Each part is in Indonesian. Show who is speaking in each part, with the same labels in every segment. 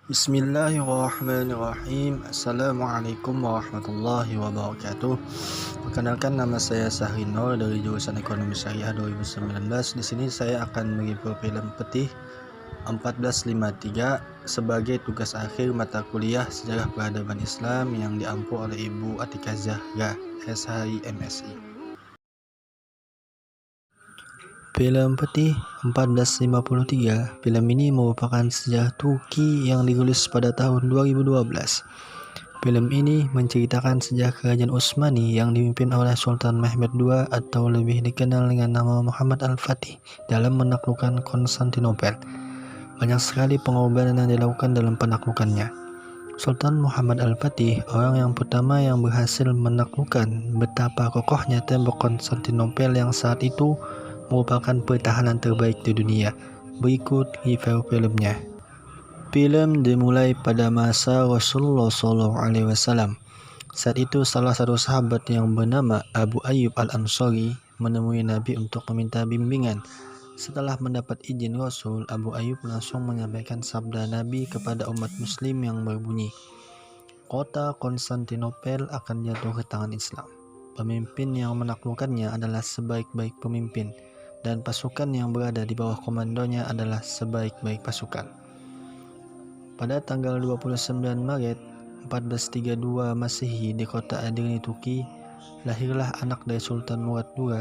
Speaker 1: Bismillahirrahmanirrahim. Assalamualaikum warahmatullahi wabarakatuh. Perkenalkan, nama saya Sahrino dari jurusan Ekonomi Syariah 2019. Di sini saya akan mereview film Petih 1453 sebagai tugas akhir mata kuliah Sejarah Peradaban Islam yang diampu oleh Ibu Atika Zahra, SHI MSI. Film Petih 1453, film ini merupakan sejarah Turki yang dirilis pada tahun 2012. Film ini menceritakan sejarah kerajaan Utsmani yang dipimpin oleh Sultan Mehmed II atau lebih dikenal dengan nama Muhammad Al-Fatih dalam menaklukkan Konstantinopel. Banyak sekali pengorbanan yang dilakukan dalam penaklukannya. Sultan Muhammad Al-Fatih, orang yang pertama yang berhasil menaklukkan betapa kokohnya tembok Konstantinopel yang saat itu merupakan pertahanan terbaik di dunia. Berikut review filmnya. Film dimulai pada masa Rasulullah SAW. Saat itu salah satu sahabat yang bernama Abu Ayyub Al-Ansari menemui Nabi untuk meminta bimbingan. Setelah mendapat izin Rasul, Abu Ayyub langsung menyampaikan sabda Nabi kepada umat muslim yang berbunyi, kota Konstantinopel akan jatuh ke tangan Islam. Pemimpin yang menaklukkannya adalah sebaik-baik pemimpin, dan pasukan yang berada di bawah komandonya adalah sebaik-baik pasukan. Pada tanggal 29 Maret 1432 Masehi di kota Edirne, Turki, lahirlah anak dari Sultan Murad II.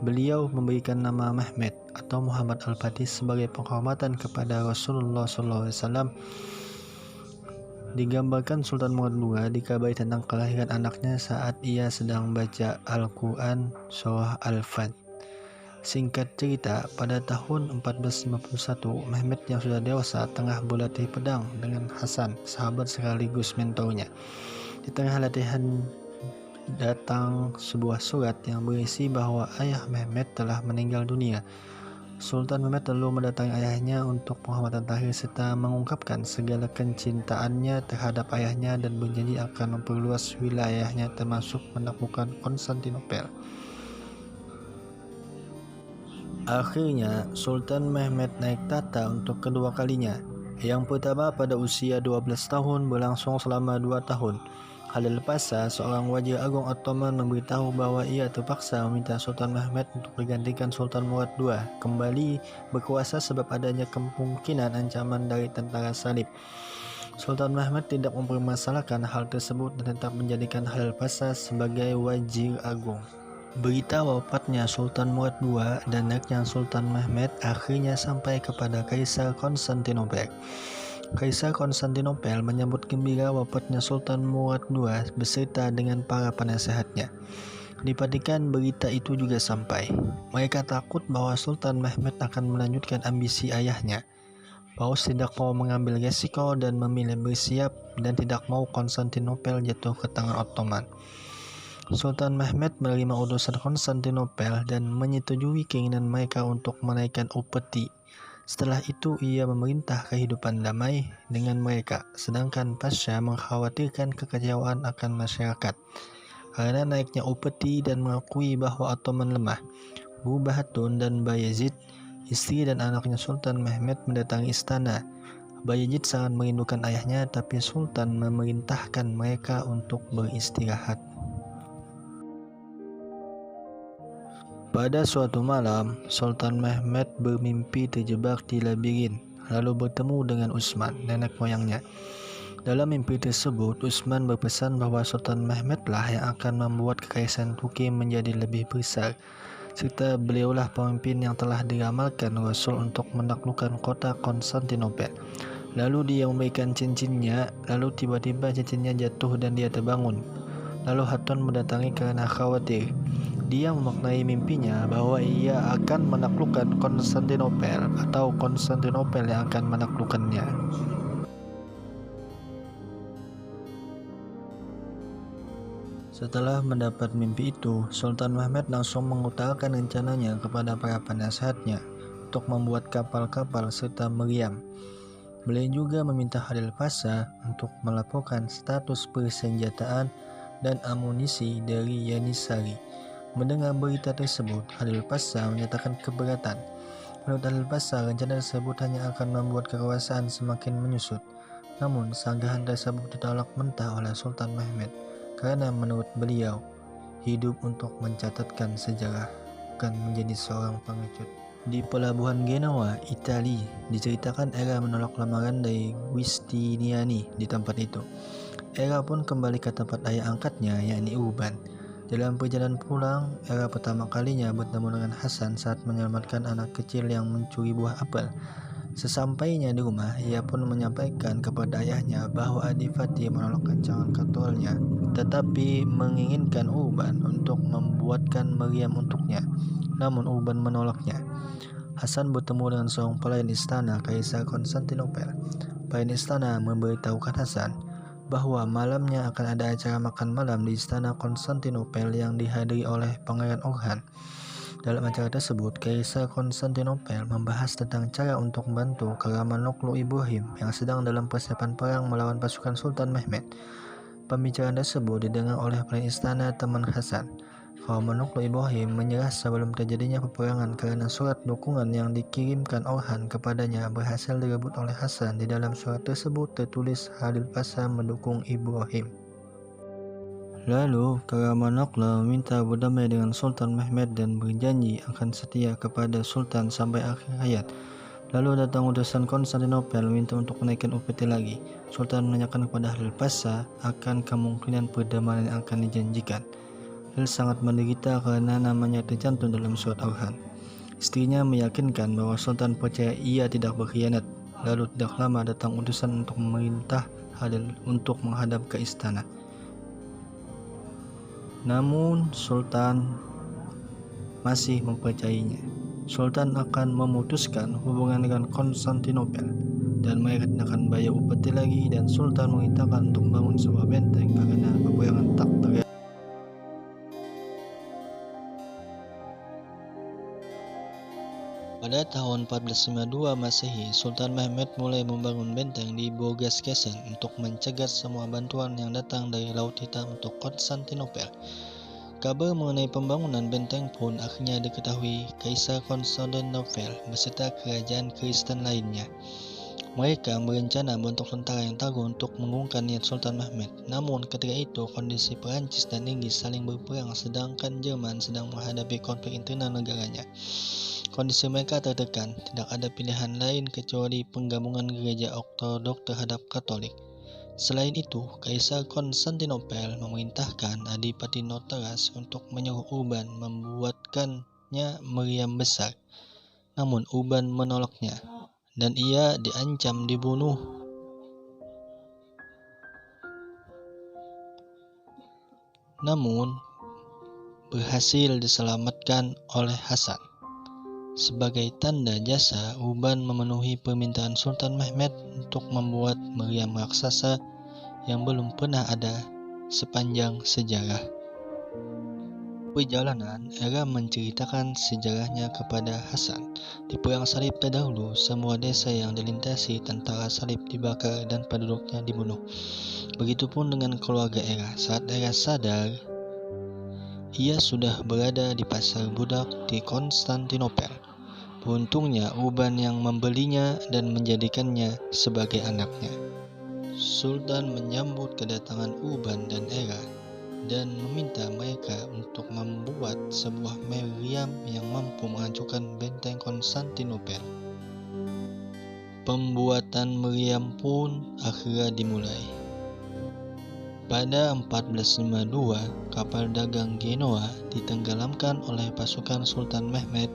Speaker 1: Beliau memberikan nama Mehmed atau Muhammad Al-Fatih sebagai penghormatan kepada Rasulullah SAW. Digambarkan Sultan Murad II dikabari tentang kelahiran anaknya saat ia sedang baca Al-Quran surah Al-Fat. Singkat cerita, pada tahun 1451, Mehmed yang sudah dewasa tengah berlatih pedang dengan Hasan, sahabat sekaligus mentornya. Di tengah latihan datang sebuah surat yang berisi bahwa ayah Mehmed telah meninggal dunia. Sultan Mehmed lalu mendatangi ayahnya untuk penghormatan terakhir serta mengungkapkan segala kecintaannya terhadap ayahnya dan berjanji akan memperluas wilayahnya termasuk menaklukkan Konstantinopel. Akhirnya, Sultan Mehmed naik tahta untuk kedua kalinya. Yang pertama pada usia 12 tahun berlangsung selama 2 tahun. Halil Pasha, seorang wazir agung Ottoman, memberitahu bahwa ia terpaksa meminta Sultan Mehmed untuk digantikan Sultan Murad II kembali berkuasa sebab adanya kemungkinan ancaman dari tentara salib. Sultan Mehmed tidak mempermasalahkan hal tersebut dan tetap menjadikan Halil Pasha sebagai wazir agung. Berita wafatnya Sultan Murad II dan naiknya Sultan Mehmed akhirnya sampai kepada Kaisar Konstantinopel. Kaisar Konstantinopel menyambut gembira wafatnya Sultan Murad II beserta dengan para penasehatnya. Dipastikan berita itu juga sampai. Mereka takut bahwa Sultan Mehmed akan melanjutkan ambisi ayahnya. Paus tidak mau mengambil resiko dan memilih bersiap dan tidak mau Konstantinopel jatuh ke tangan Ottoman. Sultan Mehmed menerima utusan Konstantinopel dan menyetujui keinginan mereka untuk menaikkan upeti. Setelah itu ia memerintah kehidupan damai dengan mereka, sedangkan Pasha mengkhawatirkan kekecewaan akan masyarakat karena naiknya upeti dan mengakui bahwa Ottoman lemah. Guru Bahatun dan Bayezid, istri dan anaknya Sultan Mehmed, mendatangi istana. Bayezid sangat merindukan ayahnya, tapi Sultan memerintahkan mereka untuk beristirahat. Pada suatu malam, Sultan Mehmed bermimpi terjebak di labirin, lalu bertemu dengan Utsman, nenek moyangnya. Dalam mimpi tersebut, Utsman berpesan bahwa Sultan Mehmedlah yang akan membuat kekaisaran Turki menjadi lebih besar, serta beliaulah pemimpin yang telah diramalkan Rasul untuk menaklukkan kota Konstantinopel. Lalu dia memberikan cincinnya, lalu tiba-tiba cincinnya jatuh dan dia terbangun. Lalu Hatun mendatangi karena khawatir. Dia memaknai mimpinya bahwa ia akan menaklukkan Konstantinopel atau Konstantinopel yang akan menaklukkannya. Setelah mendapat mimpi itu, Sultan Mehmed langsung mengutarakan rencananya kepada para penasehatnya untuk membuat kapal-kapal serta meriam. Beliau juga meminta Halil Pasha untuk melaporkan status persenjataan dan amunisi dari Yanisari. Mendengar berita tersebut, Halil Pasha menyatakan keberatan. Menurut Halil Pasha, rencana tersebut hanya akan membuat kekuasaan semakin menyusut. Namun, sanggahan tersebut ditolak mentah oleh Sultan Mehmed karena menurut beliau, hidup untuk mencatatkan sejarah bukan menjadi seorang pengecut. Di pelabuhan Genoa, Italia, diceritakan Era menolak lamaran dari Giustiniani di tempat itu. Era pun kembali ke tempat ayah angkatnya, yakni Urban. Dalam perjalanan pulang, Era pertama kalinya bertemu dengan Hasan saat menyelamatkan anak kecil yang mencuri buah apel. Sesampainya di rumah, ia pun menyampaikan kepada ayahnya bahwa adik Fatih menolak rancangan katolnya, tetapi menginginkan Urban untuk membuatkan meriam untuknya. Namun Urban menolaknya. Hasan bertemu dengan seorang pelayan istana Kaisar Konstantinopel. Pelayan istana memberitahukan Hasan bahwa malamnya akan ada acara makan malam di istana Konstantinopel yang dihadiri oleh Pangeran Orhan. Dalam acara tersebut, Kaisar Konstantinopel membahas tentang cara untuk membantu Karamanoklu Ibrahim yang sedang dalam persiapan perang melawan pasukan Sultan Mehmed. Pembicaraan tersebut didengar oleh pelayan istana teman Hasan. Karamanoklu Ibrahim menyerah sebelum terjadinya peperangan karena surat dukungan yang dikirimkan Orhan kepadanya berhasil direbut oleh Hasan. Di dalam surat tersebut tertulis Halil Pasha mendukung Ibrahim. Lalu Karamanokla meminta berdamai dengan Sultan Mehmed dan berjanji akan setia kepada Sultan sampai akhir hayat. Lalu datang utusan Konstantinopel meminta untuk menaikkan UPT lagi. Sultan menanyakan kepada Halil Pasha akan kemungkinan perdamaian yang akan dijanjikan. Halil sangat menderita karena namanya tercantum dalam surat Orhan. Istrinya meyakinkan bahwa Sultan percaya ia tidak berkhianat. Lalu tidak lama datang utusan untuk memerintah Halil untuk menghadap ke istana. Namun Sultan masih mempercayainya. Sultan akan memutuskan hubungan dengan Konstantinopel dan mereka tidak akan bayar upeti lagi, dan Sultan memerintahkan untuk membangun sebuah benteng karena peperangan tak terjadi. Pada tahun 1452 Masehi, Sultan Mehmed mulai membangun benteng di Bogaskesen untuk mencegat semua bantuan yang datang dari Laut Hitam untuk Konstantinopel. Kabar mengenai pembangunan benteng pun akhirnya diketahui Kaisar Konstantinopel beserta kerajaan Kristen lainnya. Mereka berencana membentuk tentara yang tangguh untuk mengurungkan niat Sultan Mehmed. Namun ketika itu kondisi Perancis dan Inggris saling berperang sedangkan Jerman sedang menghadapi konflik internal negaranya. Kondisi mereka tertekan, tidak ada pilihan lain kecuali penggabungan gereja Ortodok terhadap Katolik. Selain itu, Kaisar Konstantinopel memerintahkan Adipati Notaras untuk menyuruh Urban membuatkannya meriam besar. Namun Urban menolaknya dan ia diancam dibunuh. Namun berhasil diselamatkan oleh Hasan. Sebagai tanda jasa, Urban memenuhi permintaan Sultan Mehmed untuk membuat meriam raksasa yang belum pernah ada sepanjang sejarah. Perjalanan, Era menceritakan sejarahnya kepada Hasan. Di Perang Salib terdahulu, semua desa yang dilintasi tentara salib dibakar dan penduduknya dibunuh. Begitupun dengan keluarga Era. Saat Era sadar, ia sudah berada di pasar budak di Konstantinopel. Beruntungnya Urban yang membelinya dan menjadikannya sebagai anaknya. Sultan menyambut kedatangan Urban dan Era dan meminta mereka untuk membuat sebuah meriam yang mampu menghancurkan benteng Konstantinopel. Pembuatan meriam pun akhirnya dimulai. Pada 1452, kapal dagang Genoa ditenggelamkan oleh pasukan Sultan Mehmed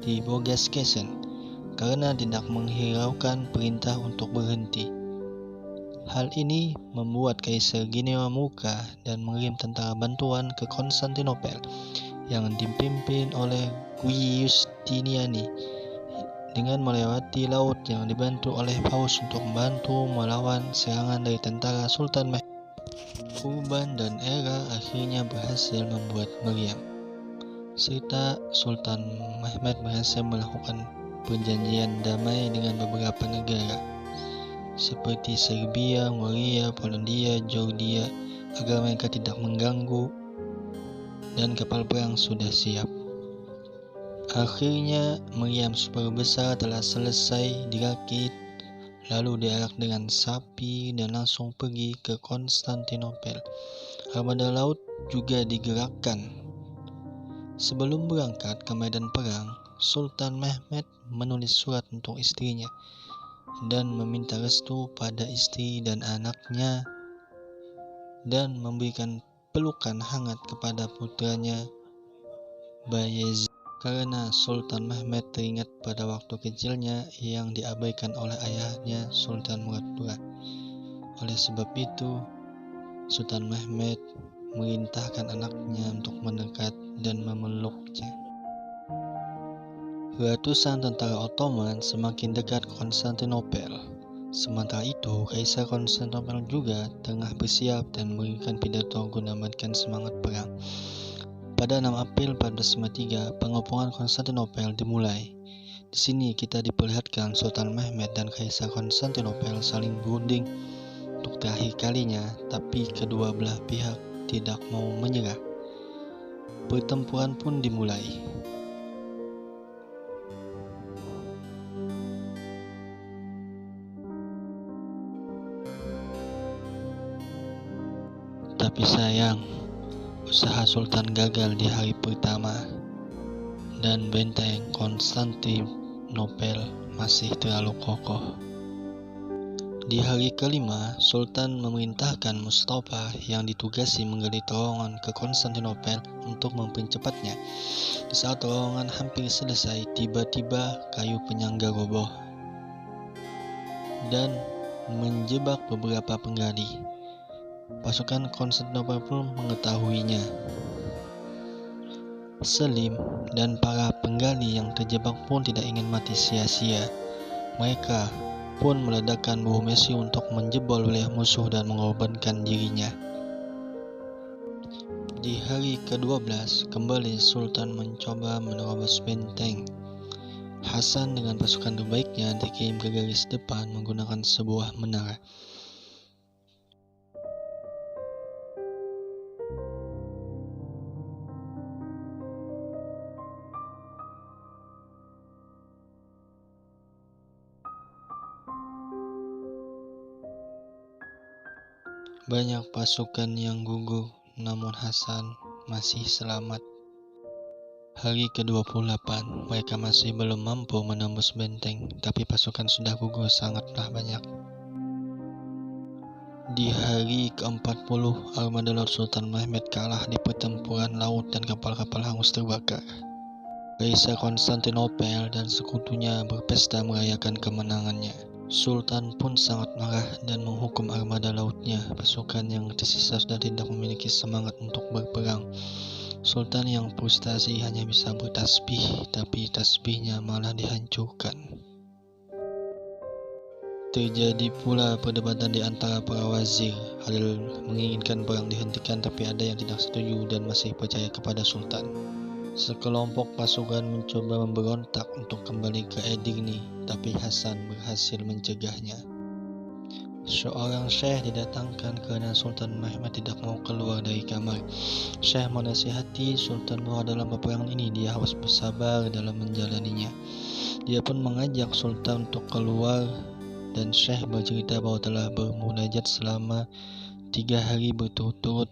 Speaker 1: di Bogaskesen karena tidak menghiraukan perintah untuk berhenti. Hal ini membuat Kaisar Genoa murka dan mengirim tentara bantuan ke Konstantinopel yang dipimpin oleh Giustiniani dengan melewati laut yang dibantu oleh Paus untuk membantu melawan serangan dari tentara Sultan Mehmed. Urban dan Era akhirnya berhasil membuat meriam, serta Sultan Mehmed berhasil melakukan perjanjian damai dengan beberapa negara seperti Serbia, Hungaria, Polandia, Georgia agar mereka tidak mengganggu dan kapal perang sudah siap. Akhirnya meriam super besar telah selesai dirakit. lalu diarak dengan sapi dan langsung pergi ke Konstantinopel. Armada laut juga digerakkan. Sebelum berangkat ke medan perang, Sultan Mehmed menulis surat untuk istrinya dan meminta restu pada istri dan anaknya dan memberikan pelukan hangat kepada putranya Bayezid. Karena Sultan Mehmed teringat pada waktu kecilnya yang diabaikan oleh ayahnya Sultan Murad II. Oleh sebab itu, Sultan Mehmed merintahkan anaknya untuk mendekat dan memeluknya. Ratusan tentara Ottoman semakin dekat Konstantinopel. Sementara itu, Kaisar Konstantinopel juga tengah bersiap dan memberikan pidato guna memberikan semangat perang. Pada 6 April 1453, pengepungan Konstantinopel dimulai. Di sini kita diperlihatkan Sultan Mehmed dan Kaisar Konstantinopel saling berunding untuk terakhir kalinya, tapi kedua belah pihak tidak mau menyerah. Pertempuran pun dimulai. Tapi sayang, usaha Sultan gagal di hari pertama, dan benteng Konstantinopel masih terlalu kokoh. Di hari kelima, Sultan memerintahkan Mustafa yang ditugasi menggali terowongan ke Konstantinopel untuk mempercepatnya. Di saat terowongan hampir selesai, tiba-tiba kayu penyangga roboh dan menjebak beberapa penggali. Pasukan Konstantinopel pun mengetahuinya. Selim dan para penggali yang terjebak pun tidak ingin mati sia-sia. Mereka pun meledakkan bom Messi untuk menjebol wilayah musuh dan mengorbankan dirinya. Di hari ke-12, kembali Sultan mencoba menerobos benteng. Hasan dengan pasukan terbaiknya dikirim ke garis depan menggunakan sebuah menara. Banyak pasukan yang gugur, namun Hasan masih selamat. Hari ke-28, mereka masih belum mampu menembus benteng, tapi pasukan sudah gugur sangatlah banyak. Di hari ke-40, armada laut Sultan Mehmed kalah di pertempuran laut dan kapal-kapal hangus terbakar. Kaisar Konstantinopel dan sekutunya berpesta merayakan kemenangannya. Sultan pun sangat marah dan menghukum armada lautnya. Pasukan yang tersisa sudah tidak memiliki semangat untuk berperang. Sultan yang frustasi hanya bisa bertasbih, tapi tasbihnya malah dihancurkan. Terjadi pula perdebatan di antara para wazir. Ada menginginkan perang dihentikan, tapi ada yang tidak setuju dan masih percaya kepada Sultan. Sekelompok pasukan mencoba memberontak untuk kembali ke Edirne, tapi Hasan berhasil mencegahnya. Seorang syekh didatangkan karena Sultan Mehmed tidak mau keluar dari kamar. Syekh menasihati Sultan bahwa dalam peperangan ini dia harus bersabar dalam menjalaninya. Dia pun mengajak Sultan untuk keluar, dan Syekh bercerita bahwa telah bermunajat selama 3 hari berturut-turut.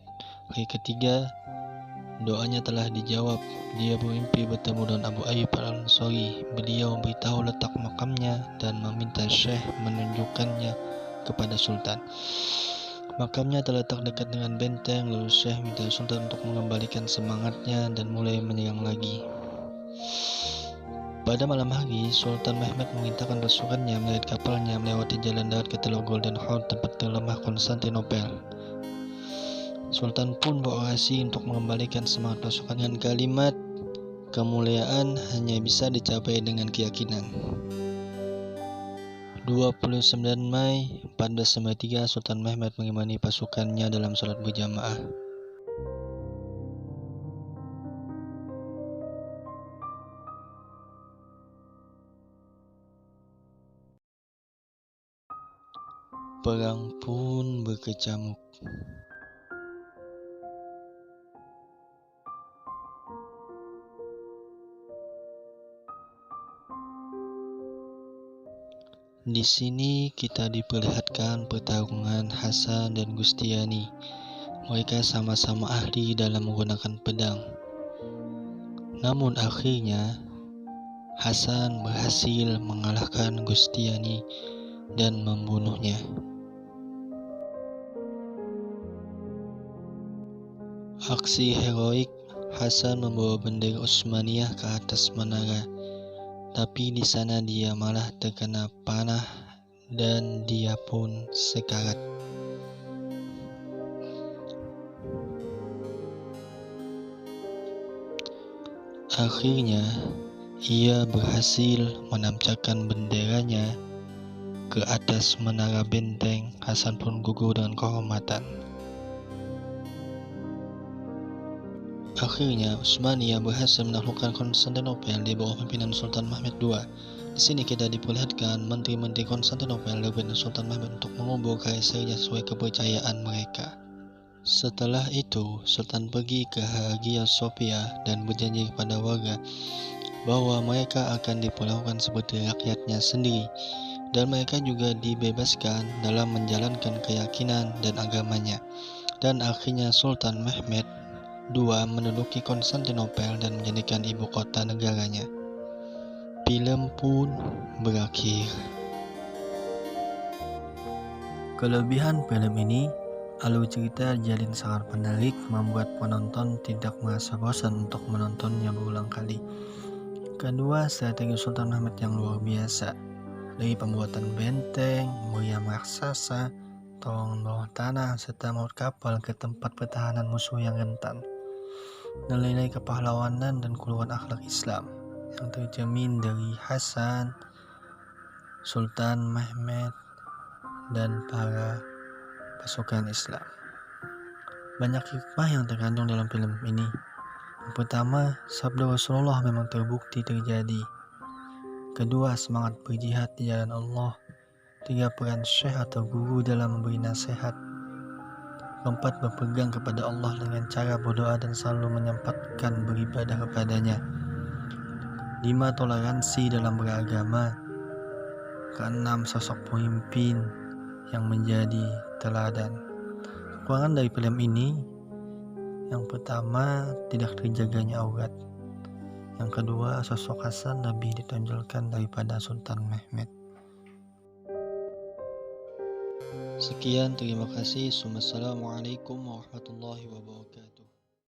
Speaker 1: Hari ketiga, doanya telah dijawab. Dia bermimpi bertemu dengan Abu Ayyub al-Ansari. Beliau beritahu letak makamnya dan meminta Syekh menunjukkannya kepada Sultan. Makamnya terletak dekat dengan benteng, lalu Syekh minta Sultan untuk mengembalikan semangatnya dan mulai menyerang lagi. Pada malam hari, Sultan Mehmed memerintahkan pasukannya melihat kapalnya melewati jalan darat ke Teluk Golden Horn, tempat terlemah Konstantinopel. Sultan pun berorasi untuk mengembalikan semangat pasukan dengan kalimat, kemuliaan hanya bisa dicapai dengan keyakinan. 29 Mei 1493, Sultan Mehmed mengimani pasukannya dalam salat berjamaah. Perang pun berkecamuk. Di sini kita diperlihatkan pertarungan Hasan dan Gustiani. Mereka sama-sama ahli dalam menggunakan pedang. Namun akhirnya Hasan berhasil mengalahkan Gustiani dan membunuhnya. Aksi heroik Hasan membawa bendera Utsmaniyah ke atas menara, tapi di sana dia malah terkena panah dan dia pun sekarat. Akhirnya ia berhasil menancapkan benderanya ke atas menara benteng. Hasan pun gugur dengan kehormatan. Akhirnya Utsmaniyah berhasil menaklukkan Konstantinopel di bawah pimpinan Sultan Mehmed II. Di sini kita diperlihatkan menteri-menteri Konstantinopel dan Sultan Mehmed untuk mengubur kaisarnya sesuai kepercayaan mereka. Setelah itu, Sultan pergi ke Hagia Sophia dan berjanji kepada warga bahwa mereka akan diperlakukan seperti rakyatnya sendiri, dan mereka juga dibebaskan dalam menjalankan keyakinan dan agamanya. Dan akhirnya Sultan Mehmed II menduduki Konstantinopel dan menjadikan ibu kota negaranya. Film pun berakhir. Kelebihan film ini, alur cerita jalin sangat menarik, membuat penonton tidak merasa bosan untuk menontonnya berulang kali. Kedua, strategi Sultan Mehmed yang luar biasa, dari pembuatan benteng, meriam raksasa, terowongan bawah tanah, serta maut kapal ke tempat pertahanan musuh yang rentan. Nilai-nilai kepahlawanan dan keluhuran akhlak Islam yang tercermin dari Hasan, Sultan Mehmed, dan para pasukan Islam. Banyak hikmah yang terkandung dalam film ini. Yang pertama, sabda Rasulullah memang terbukti terjadi. Kedua, semangat berjihad di jalan Allah. Tiga, peran syekh atau guru dalam memberi nasihat. Keempat, berpegang kepada Allah dengan cara berdoa dan selalu menyempatkan beribadah kepadanya. 5, toleransi dalam beragama. Keenam, sosok pemimpin yang menjadi teladan. Kekurangan dari film ini, yang pertama, tidak terjaganya aurat. Yang kedua, sosok Hasan lebih ditonjolkan daripada Sultan Mehmed. Sekian, terima kasih. Wassalamualaikum warahmatullahi wabarakatuh.